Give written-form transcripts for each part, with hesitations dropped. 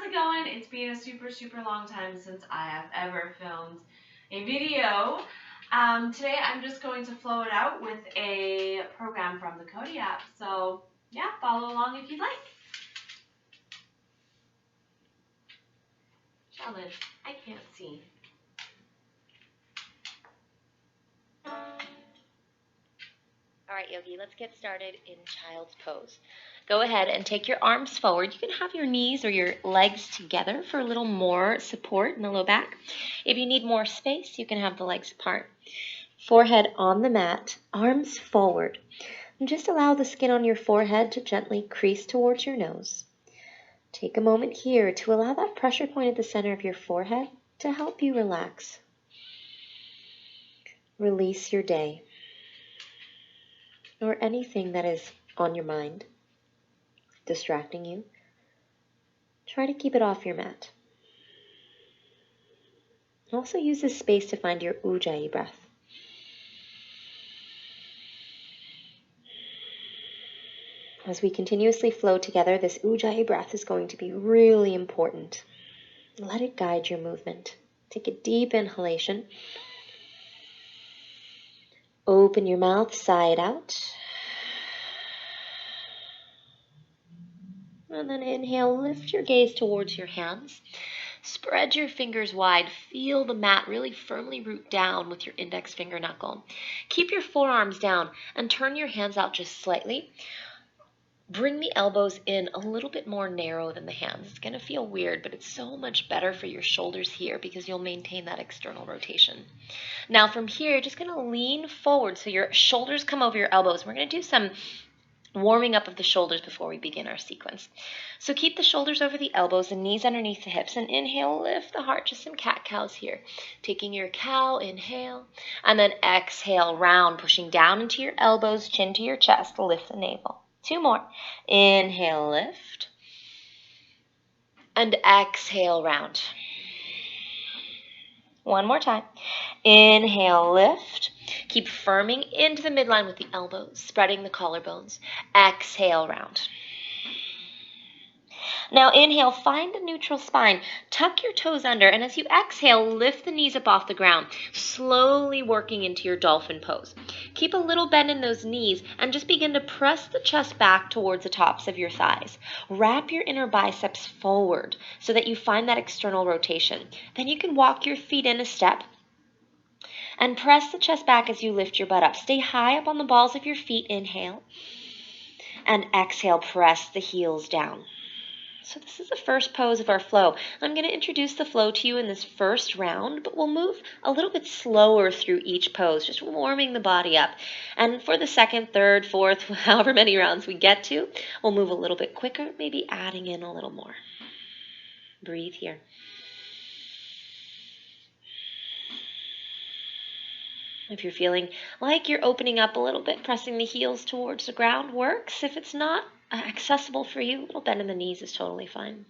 it going? It's been a super long time since I have ever filmed a video. Today I'm just going to flow it out with a program from the Cody app. So yeah, follow along if you'd like. Challenge, I can't see. All right, Yogi, let's get started in child's pose. Go ahead and take your arms forward. You can have your knees or your legs together for a little more support in the low back. If you need more space, you can have the legs apart. Forehead on the mat, arms forward. And just allow the skin on your forehead to gently crease towards your nose. Take a moment here to allow that pressure point at the center of your forehead to help you relax. Release your day or anything that is on your mind, distracting you. Try to keep it off your mat. Also use this space to find your Ujjayi breath. As we continuously flow together, this Ujjayi breath is going to be really important. Let it guide your movement. Take a deep inhalation. Open your mouth, sigh it out. And then inhale, lift your gaze towards your hands. Spread your fingers wide. Feel the mat really firmly root down with your index finger knuckle. Keep your forearms down and turn your hands out just slightly. Bring the elbows in a little bit more narrow than the hands. It's going to feel weird, but it's so much better for your shoulders here because you'll maintain that external rotation. Now from here, you're just going to lean forward so your shoulders come over your elbows. We're going to do some warming up of the shoulders before we begin our sequence. So keep the shoulders over the elbows and knees underneath the hips. And inhale, lift the heart, just some cat-cows here. Taking your cow, inhale. And then exhale, round, pushing down into your elbows, chin to your chest, lift the navel. 2 more. Inhale, lift. And exhale, round. 1 more time. Inhale, lift. Keep firming into the midline with the elbows, spreading the collarbones. Exhale, round. Now inhale, find a neutral spine. Tuck your toes under, and as you exhale, lift the knees up off the ground, slowly working into your dolphin pose. Keep a little bend in those knees, and just begin to press the chest back towards the tops of your thighs. Wrap your inner biceps forward so that you find that external rotation. Then you can walk your feet in a step, and press the chest back as you lift your butt up. Stay high up on the balls of your feet, inhale, and exhale, press the heels down. So this is the first pose of our flow. I'm going to introduce the flow to you in this first round, but we'll move a little bit slower through each pose, just warming the body up. And for the second, third, fourth, however many rounds we get to, we'll move a little bit quicker, maybe adding in a little more. Breathe here. If you're feeling like you're opening up a little bit, pressing the heels towards the ground works. If it's not accessible for you, a little bend in the knees is totally fine.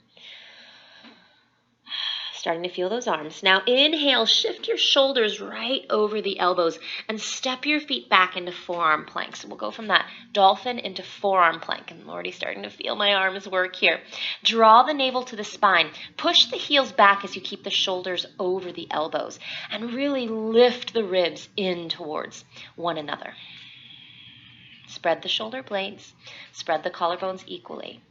Starting to feel those arms. Now inhale, shift your shoulders right over the elbows and step your feet back into forearm plank. So we'll go from that dolphin into forearm plank. And I'm already starting to feel my arms work here. Draw the navel to the spine. Push the heels back as you keep the shoulders over the elbows. And really lift the ribs in towards one another. Spread the shoulder blades. Spread the collarbones equally.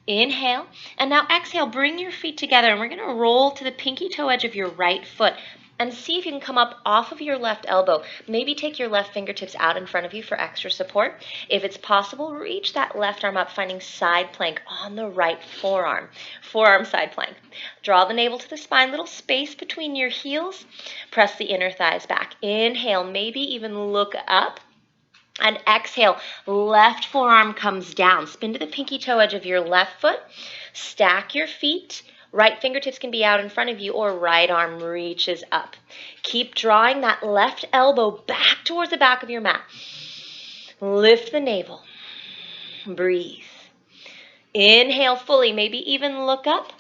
Inhale, and now exhale, bring your feet together, and we're going to roll to the pinky toe edge of your right foot, and see if you can come up off of your left elbow. Maybe take your left fingertips out in front of you for extra support. If it's possible, reach that left arm up, finding side plank on the right forearm. Forearm side plank. Draw the navel to the spine, little space between your heels. Press the inner thighs back. Inhale, maybe even look up. And exhale, left forearm comes down. Spin to the pinky toe edge of your left foot. Stack your feet. Right fingertips can be out in front of you, or right arm reaches up. Keep drawing that left elbow back towards the back of your mat. Lift the navel. Breathe. Inhale fully, maybe even look up.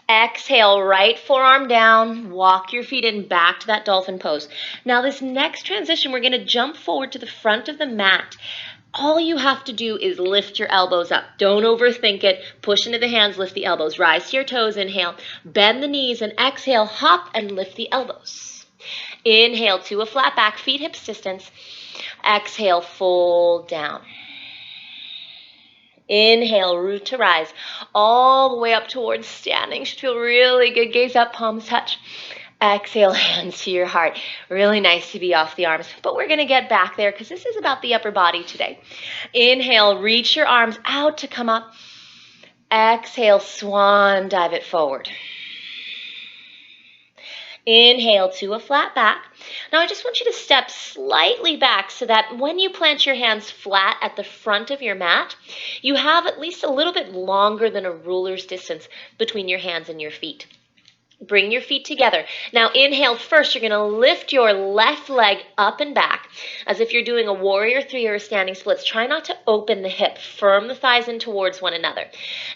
Exhale, right forearm down, walk your feet in back to that dolphin pose. Now this next transition, we're going to jump forward to the front of the mat. All you have to do is lift your elbows up. Don't overthink it. Push into the hands, lift the elbows. Rise to your toes, inhale. Bend the knees and exhale, hop and lift the elbows. Inhale to a flat back, feet hips distance. Exhale, fold down. Inhale, root to rise, all the way up towards standing. Should feel really good. Gaze up, palms touch. Exhale, hands to your heart. Really nice to be off the arms, but we're going to get back there because this is about the upper body today. Inhale, reach your arms out to come up. Exhale, swan dive it forward. Inhale to a flat back. Now I just want you to step slightly back so that when you plant your hands flat at the front of your mat, you have at least a little bit longer than a ruler's distance between your hands and your feet. Bring your feet together. Now inhale first, you're going to lift your left leg up and back as if you're doing a warrior three or a standing splits. Try not to open the hip. Firm the thighs in towards one another.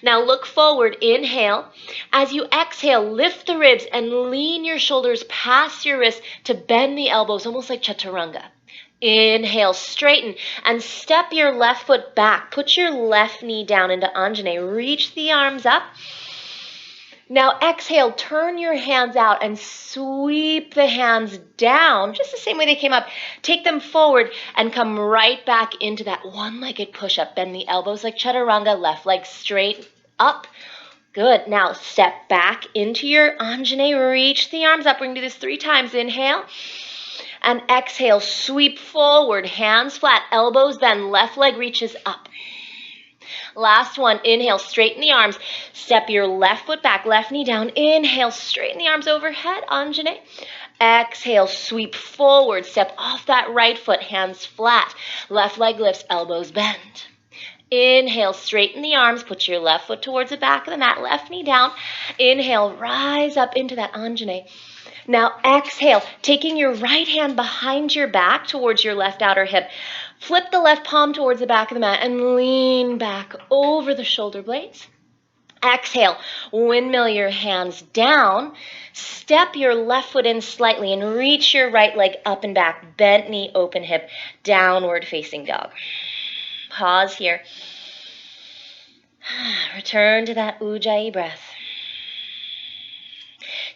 Now look forward, inhale. As you exhale, lift the ribs and lean your shoulders past your wrists to bend the elbows, almost like chaturanga. Inhale, straighten and step your left foot back. Put your left knee down into Anjane. Reach the arms up. Now exhale, turn your hands out and sweep the hands down, just the same way they came up. Take them forward and come right back into that one-legged push-up. Bend the elbows like chaturanga, left leg straight up. Good. Now step back into your Anjane, reach the arms up. We're going to do this 3 times. Inhale and exhale, sweep forward, hands flat, elbows bend, left leg reaches up. Last one, inhale, straighten the arms. Step your left foot back, left knee down. Inhale, straighten the arms overhead, Anjane. Exhale, sweep forward. Step off that right foot, hands flat. Left leg lifts, elbows bend. Inhale, straighten the arms. Put your left foot towards the back of the mat, left knee down. Inhale, rise up into that Anjane. Now exhale, taking your right hand behind your back towards your left outer hip. Flip the left palm towards the back of the mat and lean back over the shoulder blades. Exhale, windmill your hands down. Step your left foot in slightly and reach your right leg up and back. Bent knee, open hip, downward facing dog. Pause here. Return to that Ujjayi breath.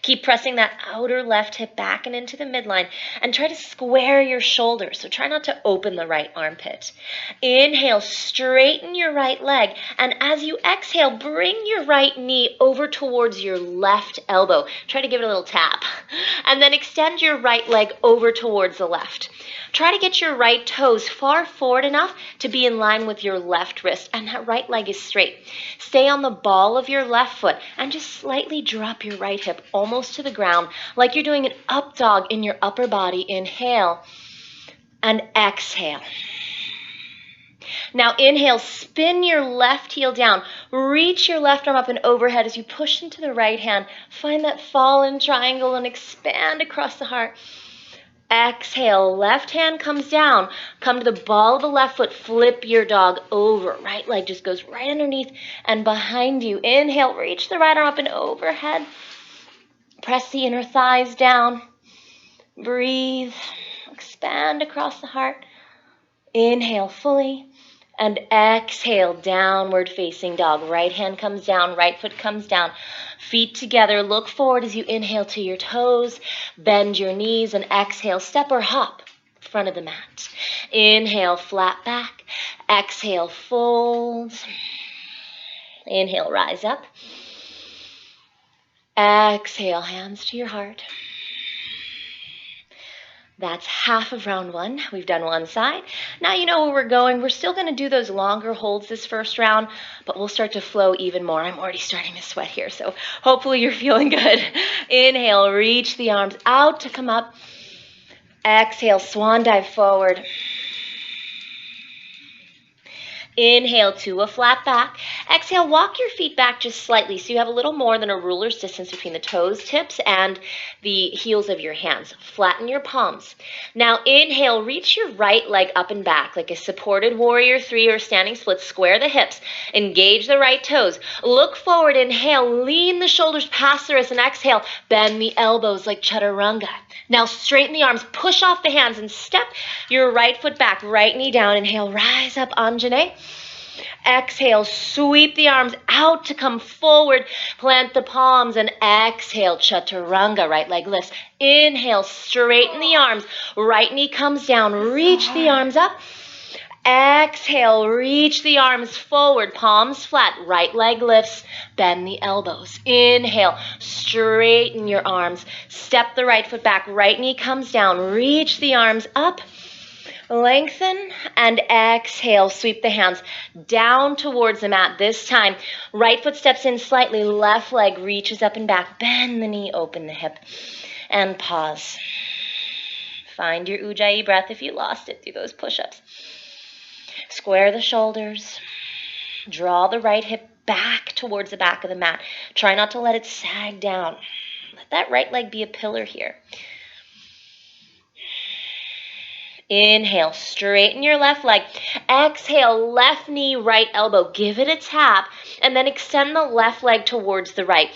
Keep pressing that outer left hip back and into the midline and try to square your shoulders. So try not to open the right armpit. Inhale, straighten your right leg. And as you exhale, bring your right knee over towards your left elbow. Try to give it a little tap. And then extend your right leg over towards the left. Try to get your right toes far forward enough to be in line with your left wrist, and that right leg is straight. Stay on the ball of your left foot and just slightly drop your right hip almost to the ground, like you're doing an up dog in your upper body. Inhale and exhale. Now inhale, spin your left heel down. Reach your left arm up and overhead as you push into the right hand. Find that fallen triangle and expand across the heart. Exhale, left hand comes down. Come to the ball of the left foot. Flip your dog over. Right leg just goes right underneath and behind you. Inhale, reach the right arm up and overhead. Press the inner thighs down. Breathe. Expand across the heart. Inhale fully. And exhale, downward facing dog. Right hand comes down, right foot comes down. Feet together, look forward as you inhale to your toes. Bend your knees and exhale, step or hop, front of the mat. Inhale, flat back. Exhale, fold. Inhale, rise up. Exhale, hands to your heart. That's half of round 1. We've done one side. Now you know where we're going. We're still going to do those longer holds this first round, but we'll start to flow even more. I'm already starting to sweat here, so hopefully you're feeling good. Inhale, reach the arms out to come up. Exhale, swan dive forward. Inhale to a flat back. Exhale, walk your feet back just slightly so you have a little more than a ruler's distance between the toes, tips, and the heels of your hands. Flatten your palms. Now inhale, reach your right leg up and back like a supported warrior 3 or standing split. Square the hips. Engage the right toes. Look forward. Inhale, lean the shoulders past the wrists, and exhale, bend the elbows like chaturanga. Now straighten the arms, push off the hands, and step your right foot back, right knee down. Inhale, rise up, Anjane. Exhale, sweep the arms out to come forward. Plant the palms and exhale, chaturanga, right leg lifts. Inhale, straighten the arms. Right knee comes down, reach the arms up. Exhale, reach the arms forward, palms flat, right leg lifts, bend the elbows. Inhale, straighten your arms. Step the right foot back, right knee comes down, reach the arms up. Lengthen and exhale, sweep the hands down towards the mat. This time, right foot steps in slightly, left leg reaches up and back. Bend the knee, open the hip, and pause. Find your Ujjayi breath if you lost it through those push-ups. Square the shoulders. Draw the right hip back towards the back of the mat. Try not to let it sag down. Let that right leg be a pillar here. Inhale, straighten your left leg. Exhale, left knee, right elbow. Give it a tap, and then extend the left leg towards the right.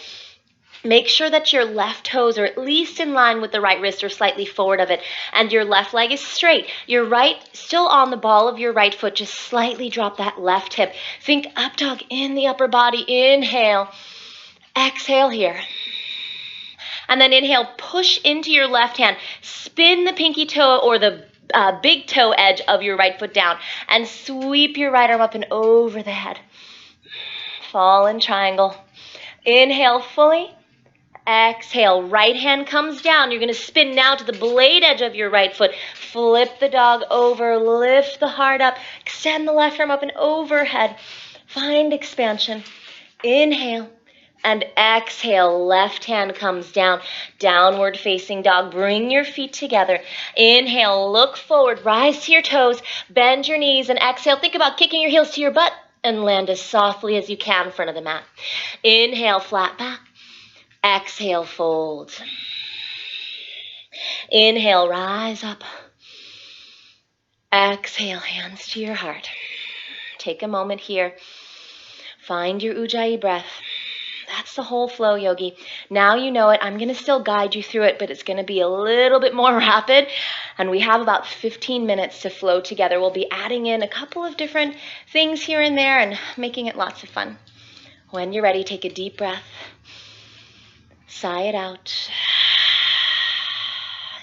Make sure that your left toes are at least in line with the right wrist or slightly forward of it, and your left leg is straight. Your right still on the ball of your right foot. Just slightly drop that left hip. Think up dog in the upper body. Inhale. Exhale here. And then inhale, push into your left hand. Spin the pinky toe or the big toe edge of your right foot down and sweep your right arm up and over the head. Fall in triangle. Inhale fully. Exhale, right hand comes down. You're going to spin now to the blade edge of your right foot. Flip the dog over, lift the heart up, extend the left arm up and overhead. Find expansion. Inhale and exhale, left hand comes down. Downward facing dog. Bring your feet together. Inhale, look forward, rise to your toes, bend your knees, and exhale. Think about kicking your heels to your butt and land as softly as you can in front of the mat. Inhale, flat back. Exhale, fold. Inhale, rise up. Exhale, hands to your heart. Take a moment here. Find your Ujjayi breath. That's the whole flow, yogi. Now you know it. I'm going to still guide you through it, but it's going to be a little bit more rapid. And we have about 15 minutes to flow together. We'll be adding in a couple of different things here and there and making it lots of fun. When you're ready, take a deep breath. Sigh it out.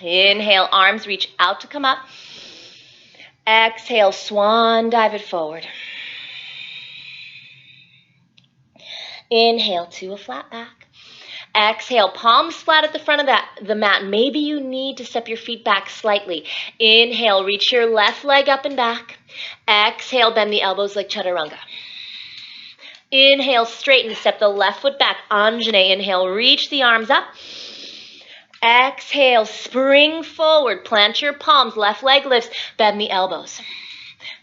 Inhale, arms reach out to come up. Exhale, swan dive it forward. Inhale to a flat back. Exhale, palms flat at the front of the mat. Maybe you need to step your feet back slightly. Inhale, reach your left leg up and back. Exhale, bend the elbows like chaturanga. Inhale, straighten, step the left foot back. Anjane, inhale, reach the arms up. Exhale, spring forward, plant your palms, left leg lifts, bend the elbows.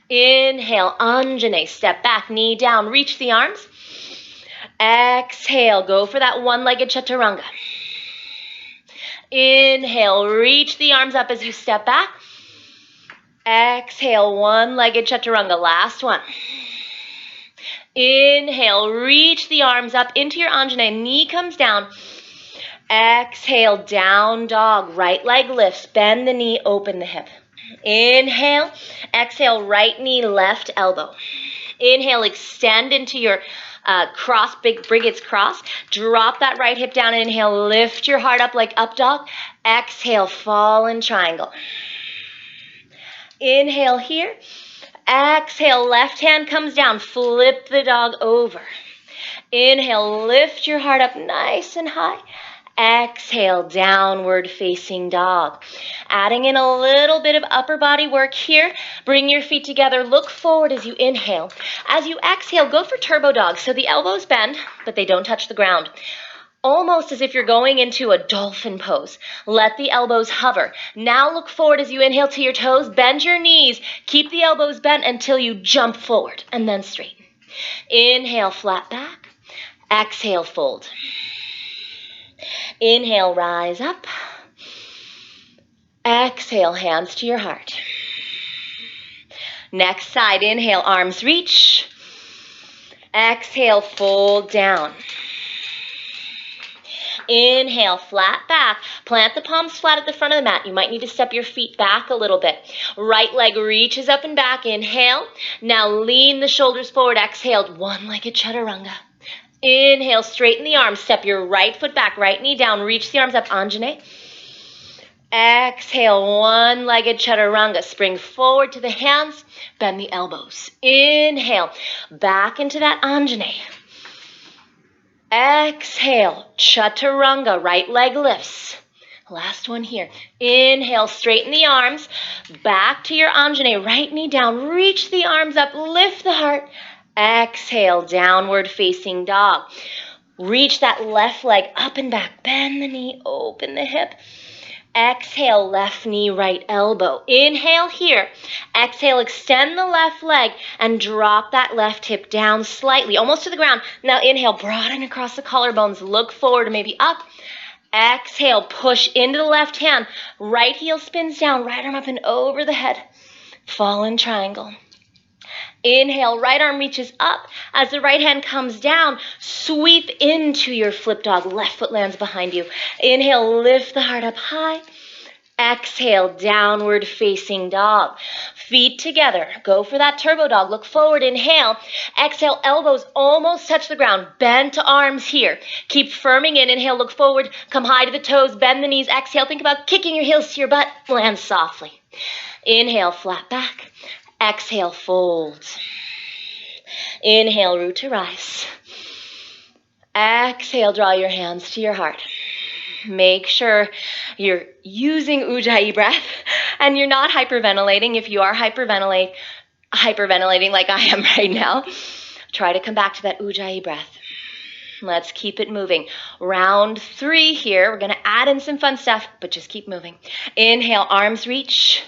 Inhale, Anjane, step back, knee down, reach the arms. Exhale, go for that one-legged chaturanga. Inhale, reach the arms up as you step back. Exhale, one-legged chaturanga, last one. Inhale, reach the arms up into your Anjane, knee comes down. Exhale, down dog, right leg lifts, bend the knee, open the hip. Inhale, exhale, right knee, left elbow. Inhale, extend into your cross, big Brigid's cross. Drop that right hip down, inhale, lift your heart up like up dog. Exhale, fall in triangle. Inhale here. Exhale, left hand comes down, flip the dog over. Inhale, lift your heart up nice and high. Exhale, downward facing dog. Adding in a little bit of upper body work here. Bring your feet together, look forward as you inhale. As you exhale, go for turbo dog. So the elbows bend, but they don't touch the ground. Almost as if you're going into a dolphin pose. Let the elbows hover. Now look forward as you inhale to your toes. Bend your knees. Keep the elbows bent until you jump forward and then straighten. Inhale, flat back. Exhale, fold. Inhale, rise up. Exhale, hands to your heart. Next side, inhale, arms reach. Exhale, fold down. Inhale, flat back. Plant the palms flat at the front of the mat. You might need to step your feet back a little bit. Right leg reaches up and back. Inhale. Now lean the shoulders forward. Exhale, one-legged chaturanga. Inhale, straighten the arms. Step your right foot back, right knee down. Reach the arms up, Anjane. Exhale, one-legged chaturanga. Spring forward to the hands. Bend the elbows. Inhale, back into that Anjane. Exhale, chaturanga, right leg lifts. Last one here. Inhale, straighten the arms. Back to your Anjane, right knee down. Reach the arms up, lift the heart. Exhale, downward facing dog. Reach that left leg up and back. Bend the knee, open the hip. Exhale, left knee, right elbow. Inhale here. Exhale, extend the left leg and drop that left hip down slightly, almost to the ground. Now inhale, broaden across the collarbones. Look forward, maybe up. Exhale, push into the left hand. Right heel spins down, right arm up and over the head. Fallen triangle. Inhale, right arm reaches up. As the right hand comes down, sweep into your flip dog. Left foot lands behind you. Inhale, lift the heart up high. Exhale, downward facing dog. Feet together. Go for that turbo dog. Look forward. Inhale. Exhale, elbows almost touch the ground. Bent arms here. Keep firming in. Inhale, look forward. Come high to the toes. Bend the knees. Exhale, think about kicking your heels to your butt. Land softly. Inhale, flat back. Exhale, fold. Inhale, root to rise. Exhale, draw your hands to your heart. Make sure you're using Ujjayi breath and you're not hyperventilating. If you are hyperventilating like I am right now, try to come back to that Ujjayi breath. Let's keep it moving. Round 3 here. We're going to add in some fun stuff, but just keep moving. Inhale, arms reach.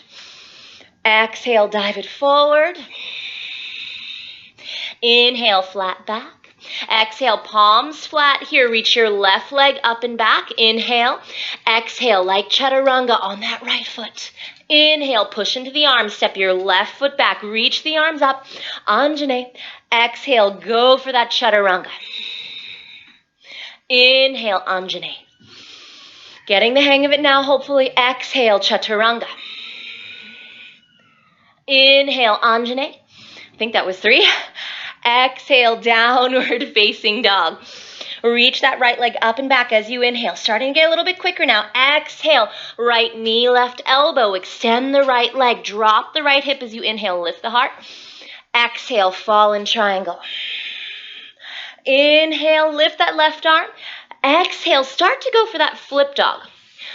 Exhale, dive it forward. Inhale, flat back. Exhale, palms flat here. Reach your left leg up and back. Inhale. Exhale, like chaturanga on that right foot. Inhale, push into the arms. Step your left foot back. Reach the arms up. Anjane. Exhale, go for that chaturanga. Inhale, Anjane. Getting the hang of it now, hopefully. Exhale, chaturanga. Inhale, Anjane. I think that was 3. Exhale, downward facing dog. Reach that right leg up and back as you inhale. Starting to get a little bit quicker now. Exhale, right knee, left elbow. Extend the right leg. Drop the right hip as you inhale. Lift the heart. Exhale, fallen triangle. Inhale, lift that left arm. Exhale, start to go for that flip dog.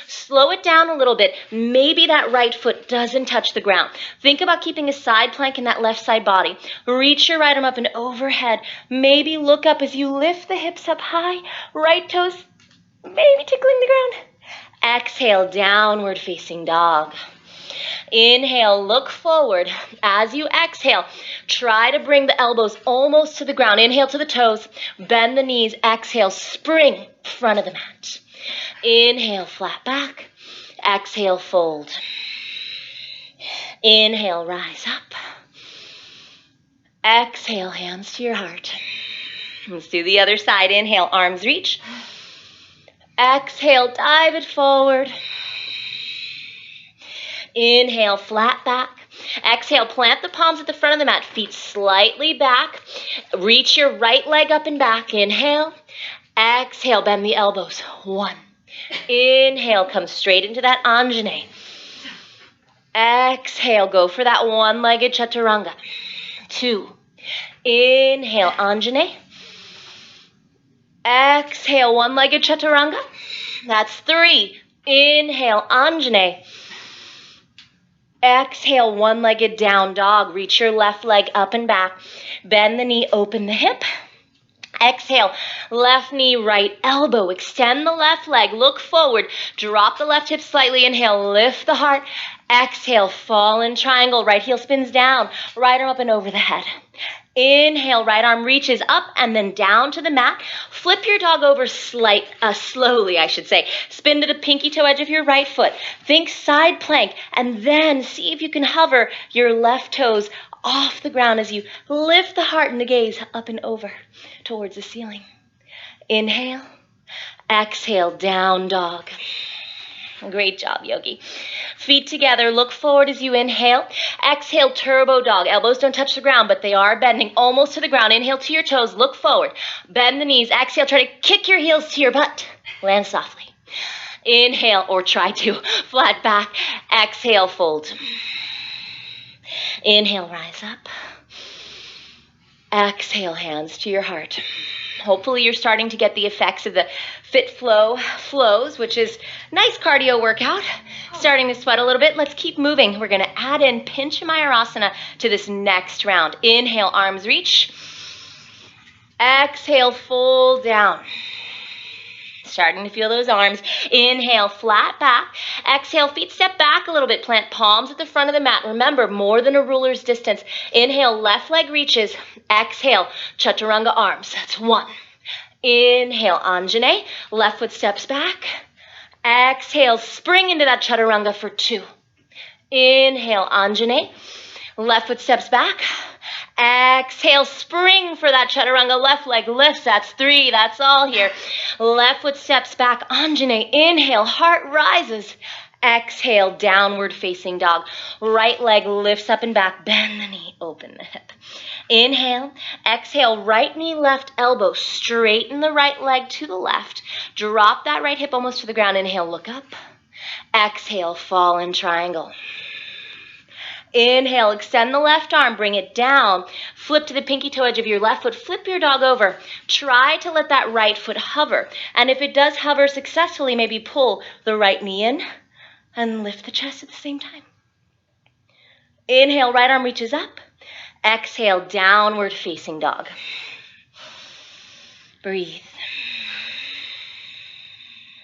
Slow it down a little bit. Maybe that right foot doesn't touch the ground. Think about keeping a side plank in that left side body. Reach your right arm up and overhead. Maybe look up as you lift the hips up high. Right toes maybe tickling the ground. Exhale, downward facing dog. Inhale, look forward. As you exhale, try to bring the elbows almost to the ground. Inhale to the toes. Bend the knees. Exhale, spring front of the mat. Inhale, flat back. Exhale, fold. Inhale, rise up. Exhale, hands to your heart. Let's do the other side. Inhale, arms reach. Exhale, dive it forward. Inhale, flat back. Exhale, plant the palms at the front of the mat. Feet slightly back. Reach your right leg up and back. Inhale. Exhale, bend the elbows. 1. Inhale, come straight into that Anjane. Exhale, go for that one-legged chaturanga. 2. Inhale, Anjane. Exhale, one-legged chaturanga. That's 3. Inhale, Anjane. Exhale, one-legged down dog. Reach your left leg up and back. Bend the knee, open the hip. Exhale, left knee, right elbow. Extend the left leg. Look forward. Drop the left hip slightly. Inhale, lift the heart. Exhale, fallen triangle. Right heel spins down. Right arm up and over the head. Inhale, right arm reaches up and then down to the mat. Flip your dog over slowly, Spin to the pinky toe edge of your right foot. Think side plank and then see if you can hover your left toes off the ground as you lift the heart and the gaze up and over towards the ceiling. Inhale, Exhale, down dog. Great job, Yogi. Feet together, look forward as you inhale. Exhale, turbo dog. Elbows don't touch the ground, but they are bending almost to the ground. Inhale to your toes, look forward. Bend the knees. Exhale, try to kick your heels to your butt. Land softly. Inhale, or try to. Flat back. Exhale, fold. Inhale, rise up. Exhale, hands to your heart. Hopefully you're starting to get the effects of the FitFlow flows, which is nice cardio workout. Starting to sweat a little bit. Let's keep moving. We're going to add in Pincha to this next round. Inhale, arms reach. Exhale, fold down. Starting to feel those arms. Inhale, flat back. Exhale, feet step back a little bit. Plant palms at the front of the mat. Remember, more than a ruler's distance. Inhale, left leg reaches. Exhale, chaturanga arms. That's 1. Inhale, Anjane. Left foot steps back. Exhale, spring into that chaturanga for 2. Inhale, Anjane. Left foot steps back. Exhale, spring for that chaturanga. Left leg lifts. That's 3. That's all here. Left foot steps back. Anjane. Inhale, heart rises. Exhale, downward facing dog. Right leg lifts up and back. Bend the knee, open the hip. Inhale. Exhale, right knee, left elbow. Straighten the right leg to the left. Drop that right hip almost to the ground. Inhale, look up. Exhale, fall in triangle. Inhale, extend the left arm, bring it down. Flip to the pinky toe edge of your left foot. Flip your dog over. Try to let that right foot hover. And if it does hover successfully, maybe pull the right knee in and lift the chest at the same time. Inhale, right arm reaches up. Exhale, downward facing dog. Breathe.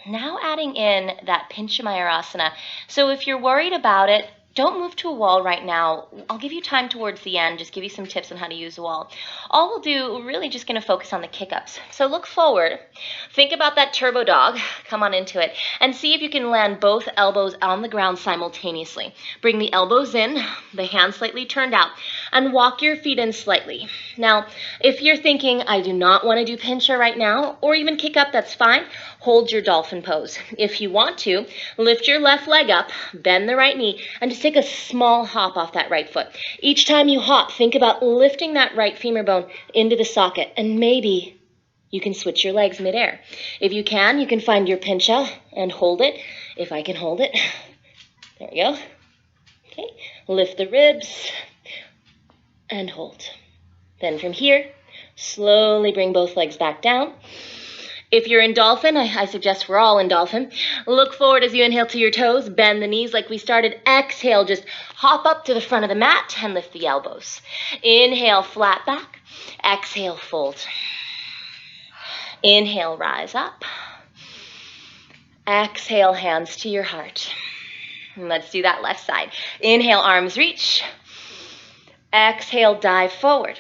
Now adding in that Pincha. So if you're worried about it, don't move to a wall right now. I'll give you time towards the end, just give you some tips on how to use the wall. All we'll do, we're really just going to focus on the kick-ups. So look forward, think about that turbo dog, come on into it, and see if you can land both elbows on the ground simultaneously. Bring the elbows in, the hands slightly turned out, and walk your feet in slightly. Now, if you're thinking, I do not want to do Pincha right now, or even kick up, that's fine. Hold your dolphin pose. If you want to, lift your left leg up, bend the right knee, and just take a small hop off that right foot. Each time you hop, think about lifting that right femur bone into the socket, and maybe you can switch your legs midair. If you can find your Pincha and hold it. If I can hold it, there we go. Okay, lift the ribs and hold. Then from here, slowly bring both legs back down. If you're in dolphin, I suggest we're all in dolphin. Look forward as you inhale to your toes. Bend the knees like we started. Exhale, just hop up to the front of the mat and lift the elbows. Inhale, flat back. Exhale, fold. Inhale, rise up. Exhale, hands to your heart. And let's do that left side. Inhale, arms reach. Exhale, dive forward.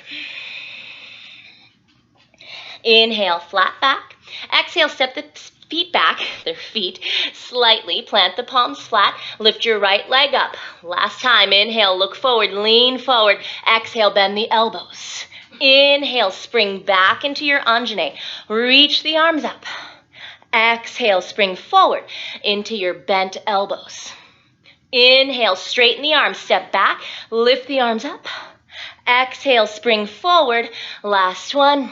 Inhale, flat back. Exhale, step the feet back, their feet, slightly. Plant the palms flat. Lift your right leg up. Last time, inhale, look forward, lean forward. Exhale, bend the elbows. Inhale, spring back into your Anjane. Reach the arms up. Exhale, spring forward into your bent elbows. Inhale, straighten the arms, step back, lift the arms up. Exhale, spring forward. Last one.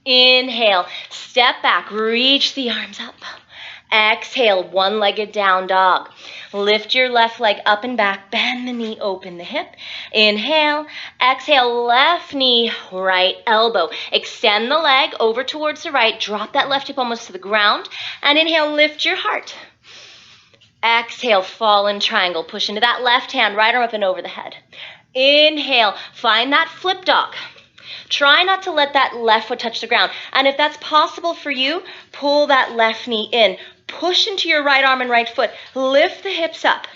Inhale, step back, reach the arms up. Exhale, one-legged down dog. Lift your left leg up and back, bend the knee, open the hip. Inhale, exhale, left knee, right elbow. Extend the leg over towards the right, drop that left hip almost to the ground, and inhale, lift your heart. Exhale, fall in triangle, push into that left hand, right arm up and over the head. Inhale, find that flip dog. Try not to let that left foot touch the ground. And if that's possible for you, pull that left knee in. Push into your right arm and right foot. Lift the hips up.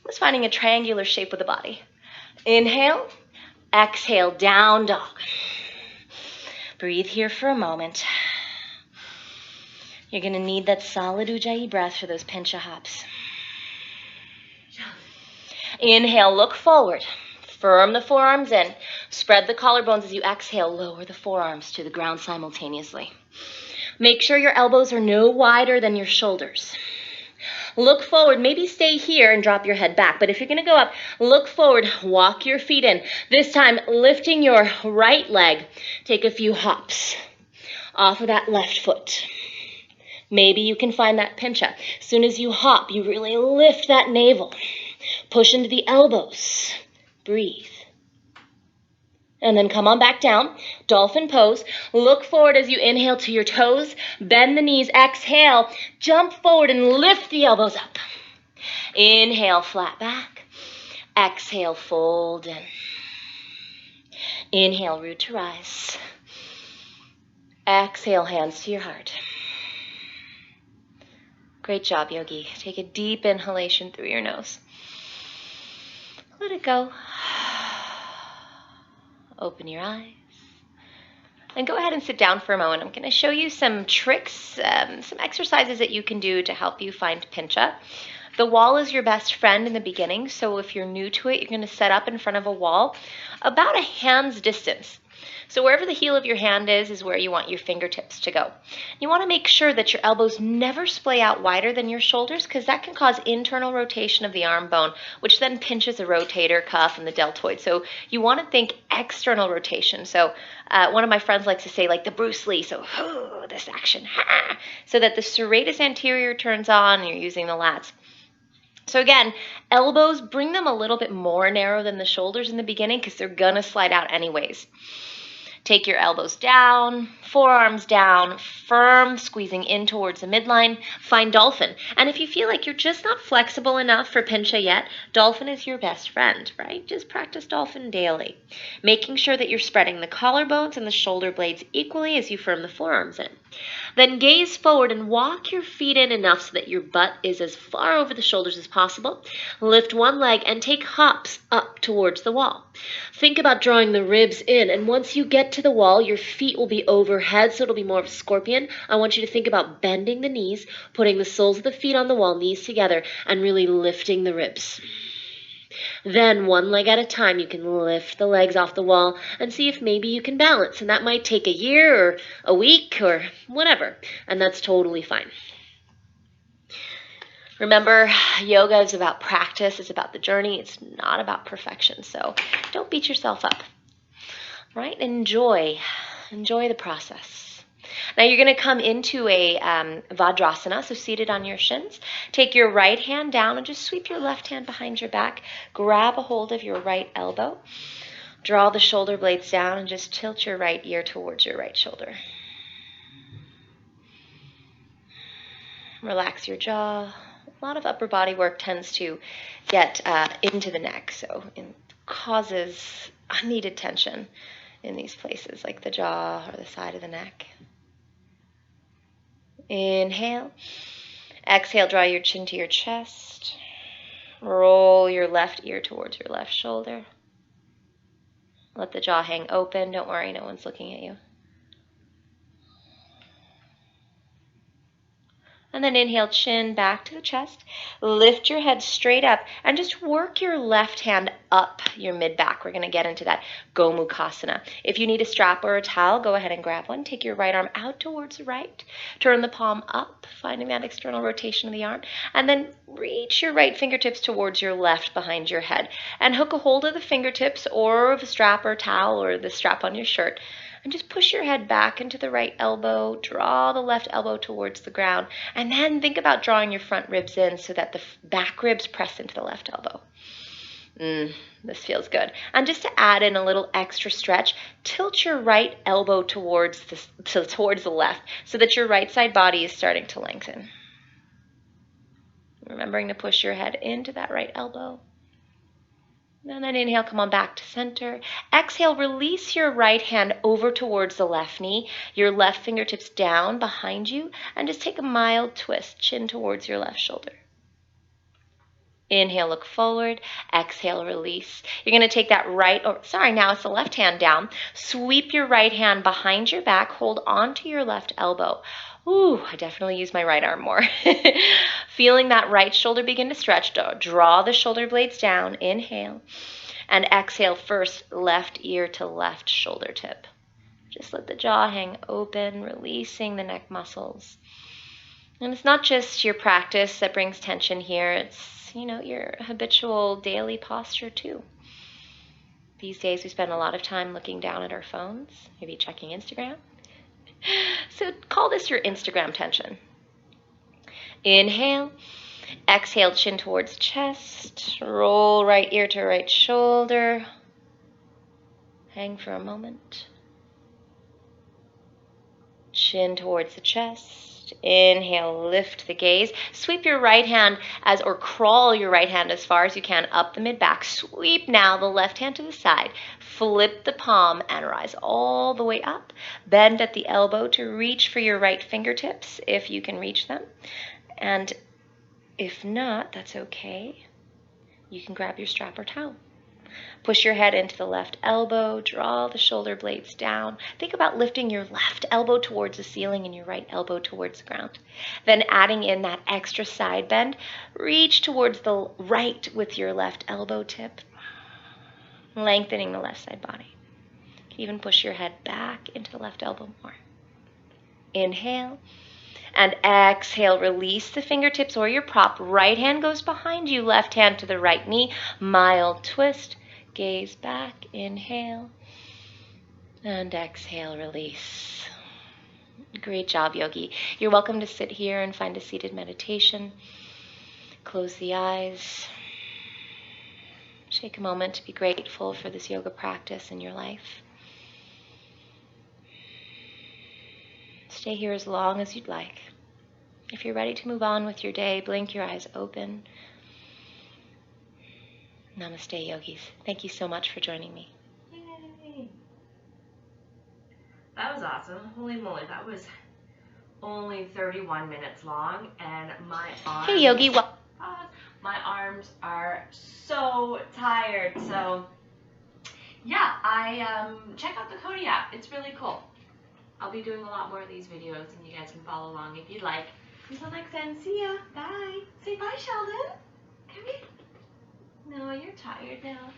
Just finding a triangular shape with the body. Inhale, exhale, down dog. Breathe here for a moment. You're going to need that solid Ujjayi breath for those Pincha hops. Inhale, look forward. Firm the forearms in. Spread the collarbones as you exhale. Lower the forearms to the ground simultaneously. Make sure your elbows are no wider than your shoulders. Look forward, maybe stay here and drop your head back. But if you're going to go up, look forward, walk your feet in. This time, lifting your right leg. Take a few hops off of that left foot. Maybe you can find that pincha. As soon as you hop, you really lift that navel. Push into the elbows. Breathe. And then come on back down, dolphin pose. Look forward as you inhale to your toes, bend the knees, exhale, jump forward and lift the elbows up. Inhale, flat back. Exhale, fold in. Inhale, root to rise. Exhale, hands to your heart. Great job, Yogi. Take a deep inhalation through your nose. Let it go. Open your eyes. And go ahead and sit down for a moment. I'm going to show you some tricks, some exercises that you can do to help you find Pincha. The wall is your best friend in the beginning, so if you're new to it, you're going to set up in front of a wall about a hand's distance. So wherever the heel of your hand is where you want your fingertips to go. You want to make sure that your elbows never splay out wider than your shoulders because that can cause internal rotation of the arm bone, which then pinches the rotator cuff and the deltoid. So you want to think external rotation. So one of my friends likes to say like the Bruce Lee, so this action, so that the serratus anterior turns on and you're using the lats. So again, elbows, bring them a little bit more narrow than the shoulders in the beginning because they're going to slide out anyways. Take your elbows down, forearms down, firm, squeezing in towards the midline. Find dolphin. And if you feel like you're just not flexible enough for Pincha yet, dolphin is your best friend, right? Just practice dolphin daily. Making sure that you're spreading the collarbones and the shoulder blades equally as you firm the forearms in. Then gaze forward and walk your feet in enough so that your butt is as far over the shoulders as possible. Lift one leg and take hops up towards the wall. Think about drawing the ribs in, and once you get to the wall, your feet will be overhead, so it'll be more of a scorpion. I want you to think about bending the knees, putting the soles of the feet on the wall, knees together, and really lifting the ribs. Then, one leg at a time, you can lift the legs off the wall and see if maybe you can balance. And that might take a year or a week or whatever. And that's totally fine. Remember, yoga is about practice. It's about the journey. It's not about perfection. So don't beat yourself up. Right? Enjoy the process. Now you're going to come into a Vajrasana, so seated on your shins. Take your right hand down and just sweep your left hand behind your back. Grab a hold of your right elbow. Draw the shoulder blades down and just tilt your right ear towards your right shoulder. Relax your jaw. A lot of upper body work tends to get into the neck, so it causes unneeded tension in these places like the jaw or the side of the neck. Inhale. Exhale, draw your chin to your chest. Roll your left ear towards your left shoulder. Let the jaw hang open. Don't worry, no one's looking at you. And then inhale, chin back to the chest. Lift your head straight up and just work your left hand up your mid-back. We're going to get into that Gomukhasana. If you need a strap or a towel, go ahead and grab one. Take your right arm out towards the right. Turn the palm up, finding that external rotation of the arm. And then reach your right fingertips towards your left behind your head. And hook a hold of the fingertips or of a strap or towel or the strap on your shirt. And just push your head back into the right elbow, draw the left elbow towards the ground, and then think about drawing your front ribs in so that the back ribs press into the left elbow. This feels good. And just to add in a little extra stretch, tilt your right elbow towards the left so that your right side body is starting to lengthen. Remembering to push your head into that right elbow. And then inhale, come on back to center. Exhale, release your right hand over towards the left knee, your left fingertips down behind you, and just take a mild twist, chin towards your left shoulder. Inhale, look forward. Exhale, release. You're going to take that now it's the left hand down. Sweep your right hand behind your back. Hold on to your left elbow. Ooh, I definitely use my right arm more. Feeling that right shoulder begin to stretch. Draw the shoulder blades down. Inhale. And exhale first, left ear to left shoulder tip. Just let the jaw hang open, releasing the neck muscles. And it's not just your practice that brings tension here, it's, your habitual daily posture too. These days we spend a lot of time looking down at our phones, maybe checking Instagram. So call this your Instagram tension. Inhale. Exhale, chin towards chest. Roll right ear to right shoulder. Hang for a moment. Chin towards the chest. Inhale, lift the gaze. Sweep your right hand or crawl your right hand as far as you can up the mid-back. Sweep now the left hand to the side. Flip the palm and rise all the way up. Bend at the elbow to reach for your right fingertips if you can reach them. And if not, that's okay. You can grab your strap or towel. Push your head into the left elbow, draw the shoulder blades down. Think about lifting your left elbow towards the ceiling and your right elbow towards the ground. Then adding in that extra side bend, reach towards the right with your left elbow tip, lengthening the left side body. You can even push your head back into the left elbow more. Inhale. And exhale, release the fingertips or your prop. Right hand goes behind you, left hand to the right knee. Mild twist, gaze back, inhale. And exhale, release. Great job, yogi. You're welcome to sit here and find a seated meditation. Close the eyes. Take a moment to be grateful for this yoga practice in your life. Stay here as long as you'd like. If you're ready to move on with your day, blink your eyes open. Namaste, yogis. Thank you so much for joining me. Yay! That was awesome. Holy moly, that was only 31 minutes long, and my arms... Hey, yogi. My arms are so tired. So, yeah, check out the Cody app. It's really cool. I'll be doing a lot more of these videos, and you guys can follow along if you'd like. Until next time, see ya. Bye. Say bye, Sheldon. Come here. No, you're tired now.